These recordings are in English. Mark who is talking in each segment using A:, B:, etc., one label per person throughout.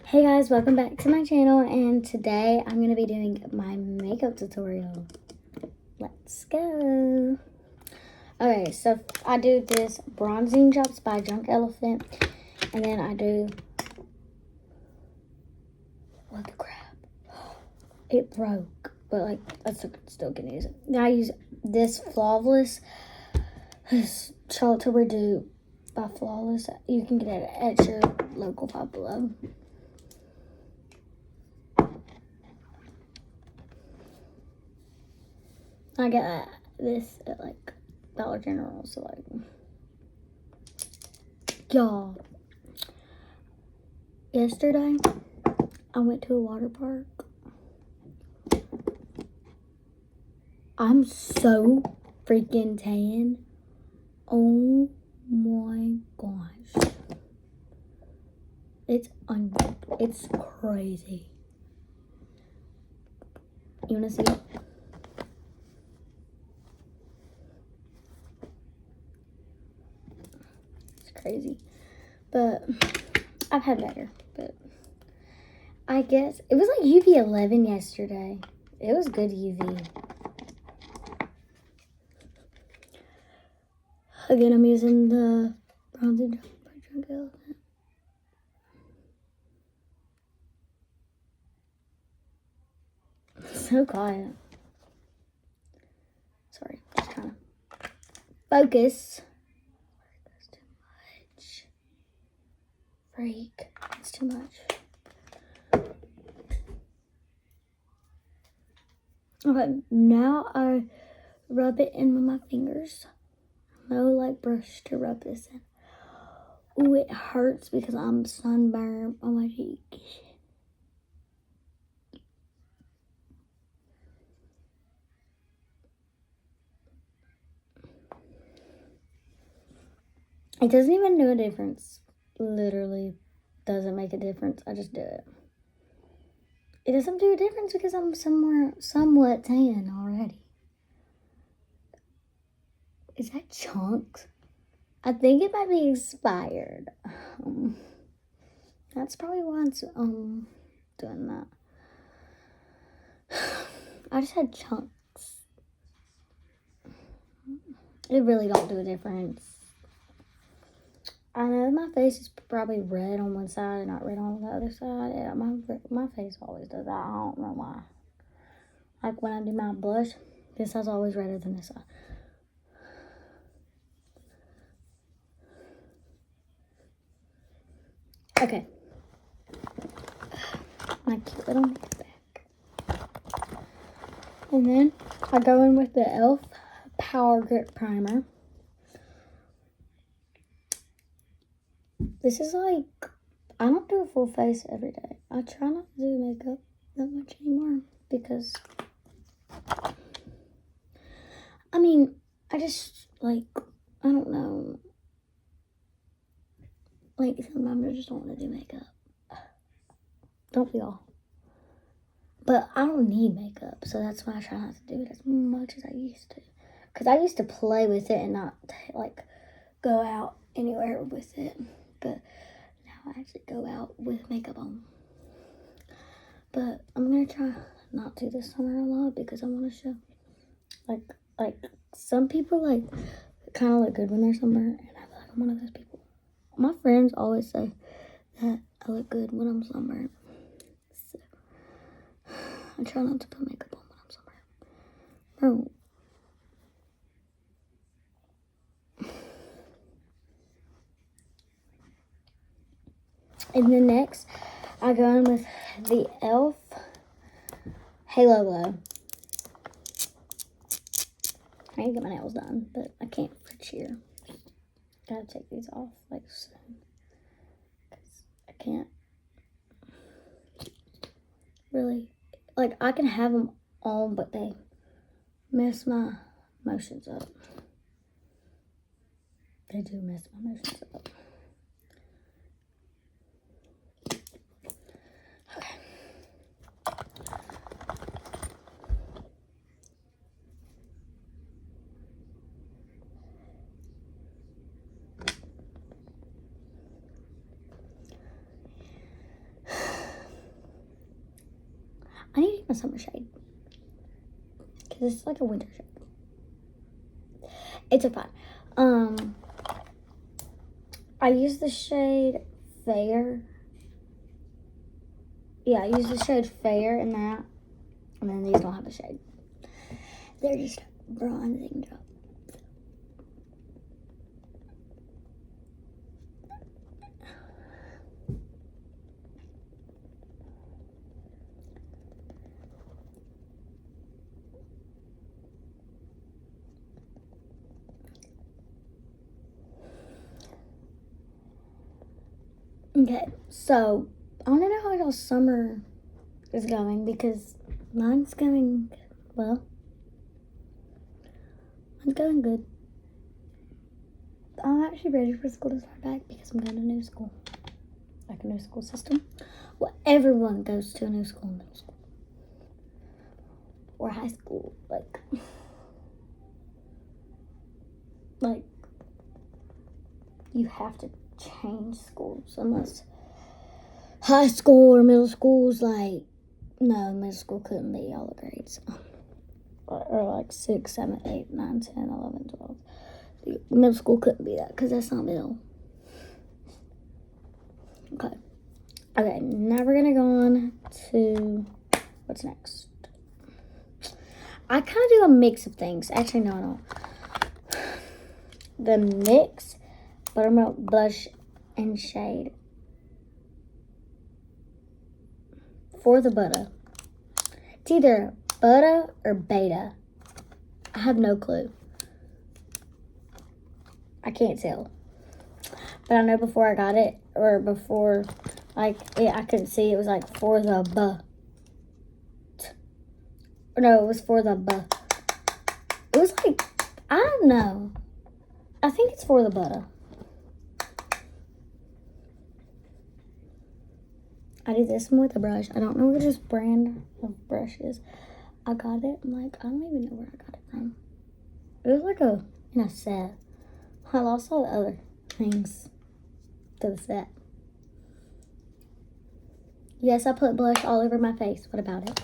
A: Hey guys, welcome back to my channel, and today I'm going to be doing my makeup tutorial. Let's go. Okay, so I do this bronzing drops by Drunk Elephant, and then I do, what the crap, it broke, but like, I still can use it. Then I use this Flawless, this Charlotte Tilbury Dupe by Flawless. You can get it at your local Five Below. I got this at like Dollar General, so like, y'all, yesterday I went to a water park. I'm so freaking tan. Oh my gosh. It's crazy. You wanna see it? It's crazy. But I've had better, but I guess it was like UV 11 yesterday. It was good UV. Again, I'm using the bronzing drop by Drunk Elephant. So quiet. Sorry, just trying to focus. That's too much. Freak. It's too much. Okay, now I rub it in with my fingers. No like brush to rub this in. Ooh, it hurts because I'm sunburned on my cheek. It doesn't even do a difference. Literally doesn't make a difference. I just do it. It doesn't do a difference because I'm somewhat tan already. Is that chunks? I think it might be expired. That's probably why it's doing that. I just had chunks. It really don't do a difference. I know my face is probably red on one side and not red on the other side. Yeah, my face always does that. I don't know why. Like when I do my blush, this side's always redder than this side. Okay. My cute little makeup bag. And then I go in with the e.l.f. Power Grip Primer. This is like, I don't do a full face every day. I try not to do makeup that much anymore because, I mean, I just, like, I don't know. Like, sometimes I just don't want to do makeup. Don't we all? But I don't need makeup, so that's why I try not to do it as much as I used to. Because I used to play with it and not, like, go out anywhere with it. But now I actually go out with makeup on. But I'm going to try not to this summer a lot because I want to show, like, some people, like, kind of look good when they're sunburned. And I feel like I'm one of those people. My friends always say that I look good when I'm sunburned. So, I try not to put makeup on when I'm sunburned. Bro. And then next, I go in with the e.l.f. Halo Glow. I need to get my nails done, but I can't for cheer. Gotta take these off, like, soon. Because I can't really, like, I can have them on, but they mess my motions up. They do mess my motions up. Okay. a summer shade. Because it's like a winter shade. It's a fun. I use the shade Fair. Yeah, I use the shade Fair in that. And then these don't have a shade. They're just bronzing drops. Okay, so I want to know how y'all's summer is going because mine's going, well, mine's going good. I'm actually ready for school to start back because I'm going to new school. Like a new school system. Well, everyone goes to a new school in middle school. Or high school. Like, you have to change schools unless high school or middle school's like, no, middle school couldn't be all the grades. Or like 6, 7, 8, 9, 10, 11, 12. Middle school couldn't be that because that's not middle. Okay, now we're gonna go on to what's next. I kind of do a mix of things. Actually, no, I don't. The mix buttermilk blush and shade for the butter. It's either butter or beta. I have no clue. I can't tell. But I know before I got it, or before, like, I couldn't see. It was like for the buh. No, it was for the buh. It was like, I don't know. I think it's for the butter. I do this one with a brush. I don't know what this brand of brush is. I got it. I'm like, I don't even know where I got it from. It was like in a set. I lost all the other things to the set. Yes, I put blush all over my face. What about it?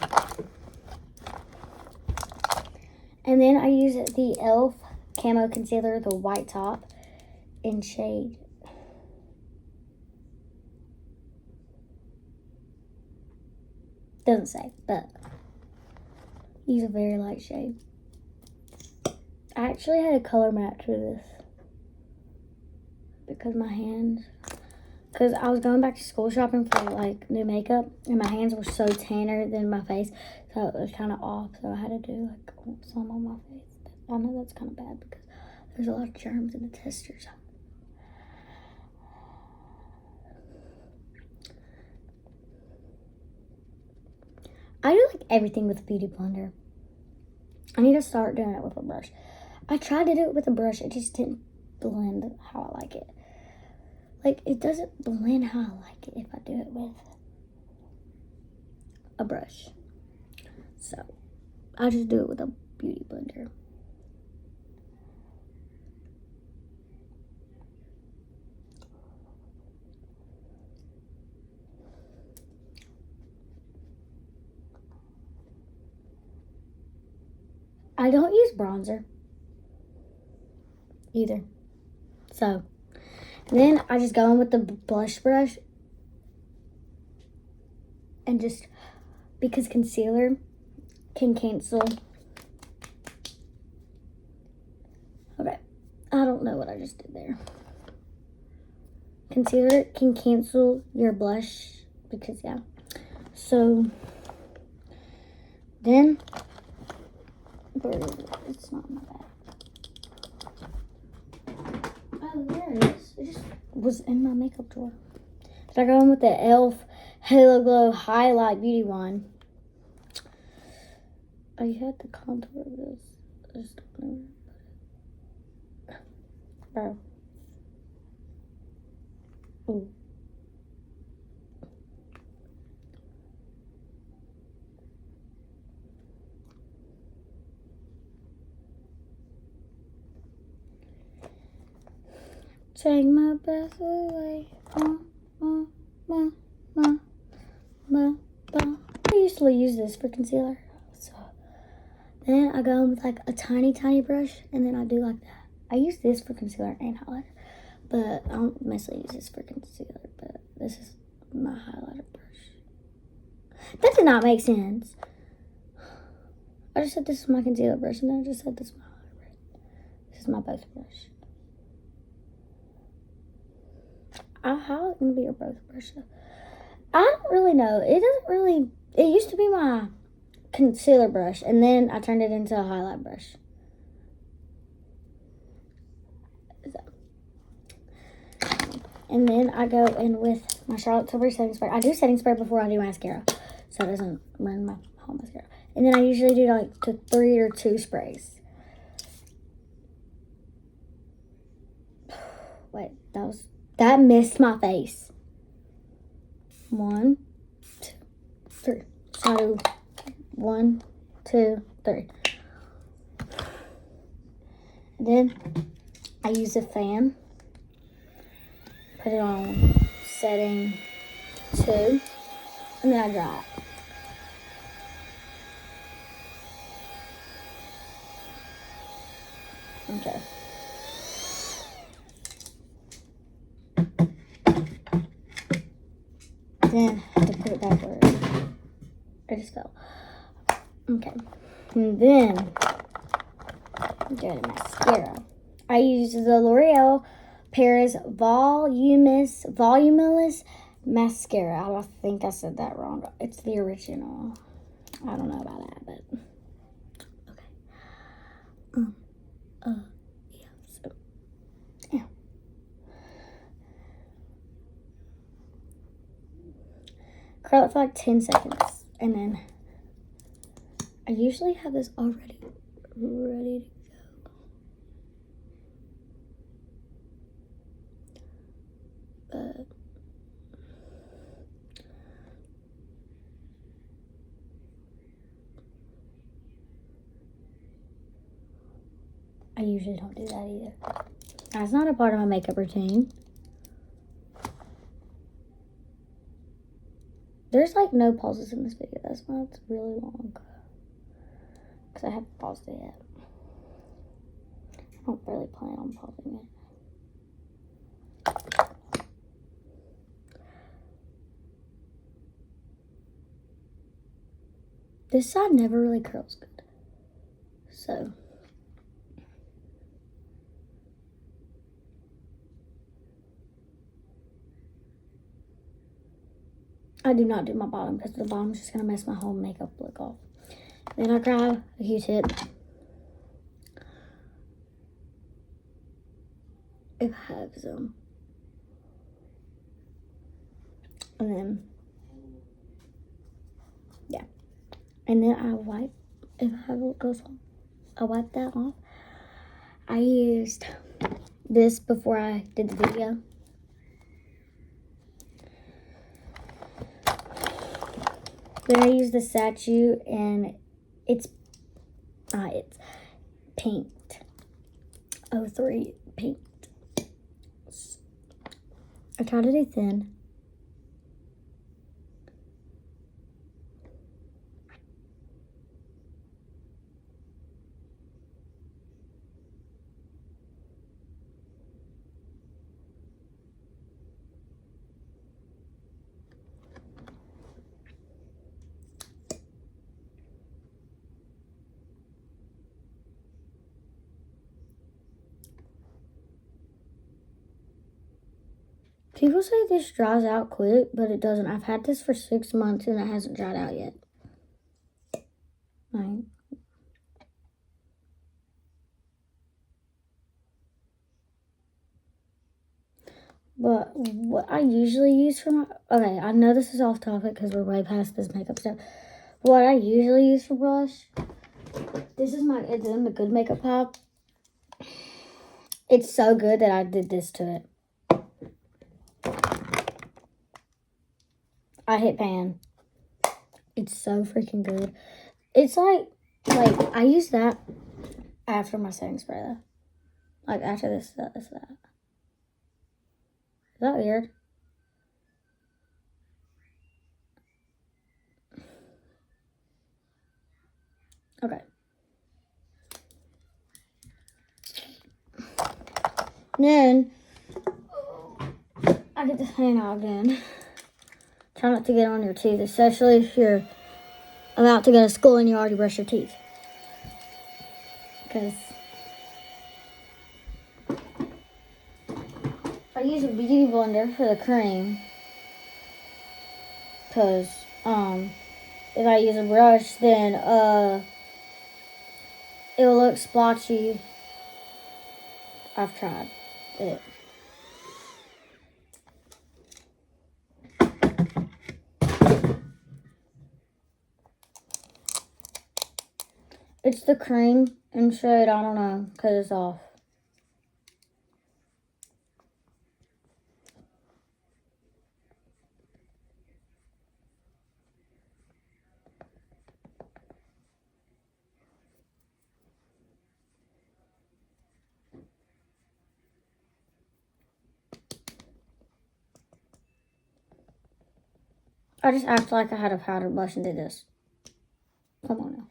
A: And then I use the e.l.f. Camo Concealer, the white top, in shade. Doesn't say, but use a very light shade. I actually had a color match for this because my hands, because I was going back to school shopping for like new makeup and my hands were so tanner than my face, so it was kind of off, so I had to do like some on my face. But I know that's kind of bad because there's a lot of germs in the testers. I do like everything with a beauty blender. I need to start doing it with a brush. I tried to do it with a brush. It just didn't blend how I like it. Like, it doesn't blend how I like it if I do it with a brush. So, I just do it with a beauty blender. I don't use bronzer either. So, then I just go in with the blush brush and just, because concealer can cancel. Okay, I don't know what I just did there. Concealer can cancel your blush because, yeah. So, then, it's not in my bag. Oh, there it is. It just was in my makeup drawer. So I go in with the e.l.f. Halo Glow Highlight Beauty Wand. I had the contour of this. I just don't know. Bro. Ooh. Take my breath away. I used to usually use this for concealer. So then I go in with like a tiny brush, and then I do like that. I use this for concealer and highlighter, but I don't mostly use this for concealer. But this is my highlighter brush. That did not make sense. I just said this is my concealer brush, and then I just said this is my highlighter brush. This is my both brush. How it can be your both brush? I don't really know. It doesn't really. It used to be my concealer brush, and then I turned it into a highlight brush. So. And then I go in with my Charlotte Tilbury setting spray. I do setting spray before I do mascara, so it doesn't ruin my whole mascara. And then I usually do like 3 or 2 sprays. Wait, that missed my face. 1, 2, 3. So I do 1, 2, 3. Then I use a fan. Put it on setting 2, and then I dry it. Okay. Then I have to put it back where it just fell. Okay. And then go to mascara. I use the L'Oreal Paris Voluminous Mascara. I think I said that wrong. It's the original. I don't know about that, but okay. Yeah. So, yeah. Curl it for like 10 seconds, and then I usually have this already ready to go. But I usually don't do that either. That's not a part of my makeup routine. There's like no pauses in this video. That's why it's really long. Because I haven't paused it yet. I don't really plan on pausing it. This side never really curls good. So. I do not do my bottom because the bottom is just going to mess my whole makeup look off. Then I grab a Q-tip. If I have some. And then, yeah. And then I wipe, if I have it goes on, I wipe that off. I used this before I did the video. Then I use the Sachu, and it's Paint 03 Paint. I try to do thin. People say this dries out quick, but it doesn't. I've had this for 6 months and it hasn't dried out yet. Right. But what I usually use for my... Okay, I know this is off topic because we're way past this makeup stuff. What I usually use for blush... This is it's in the Good Makeup Pop. It's so good that I did this to it. I hit pan. It's so freaking good. It's like I use that after my setting spray though. Like after this, that. Is that weird? Then I get this hand out again. Try not to get on your teeth, especially if you're about to go to school and you already brush your teeth. Because I use a beauty blender for the cream. Because if I use a brush, then it will look splotchy. I've tried it. It's the cream and shade, I don't know, because it's off. I just act like I had a powder brush and did this. Come on now.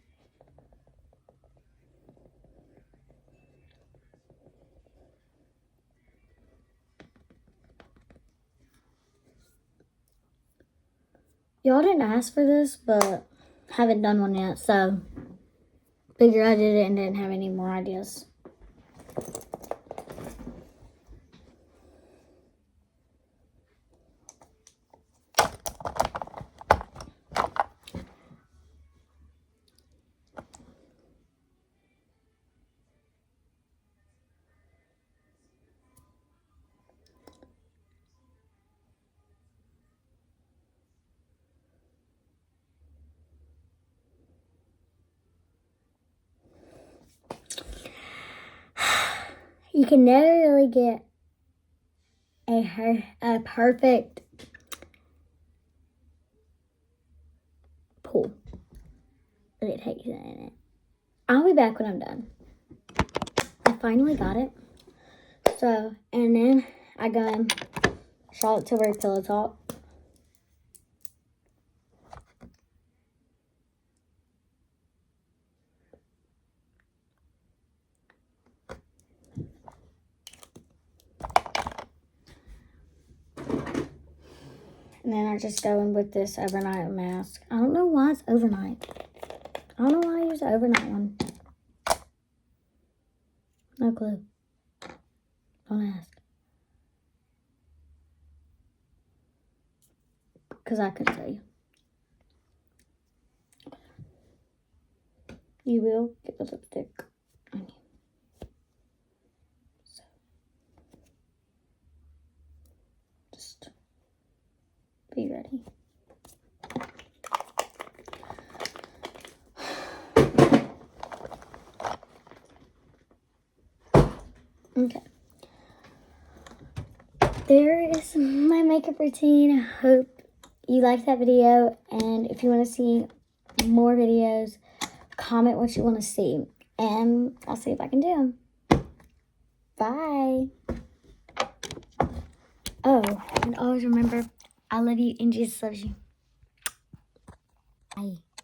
A: Y'all didn't ask for this, but haven't done one yet, so figure I did it and didn't have any more ideas. You can never really get a perfect pull. It takes it in it. I'll be back when I'm done. I finally got it. So, and then I go in Charlotte Tilbury Pillow Talk. And then I just go in with this overnight mask. I don't know why it's overnight. I don't know why I use the overnight one. No clue. Don't ask. Because I couldn't tell you. You will get the lipstick on you. So, just be ready. Okay. There is my makeup routine. I hope you liked that video. And if you want to see more videos, comment what you want to see. And I'll see if I can do them. Bye. Oh, and always remember, I love you and Jesus loves you. Bye.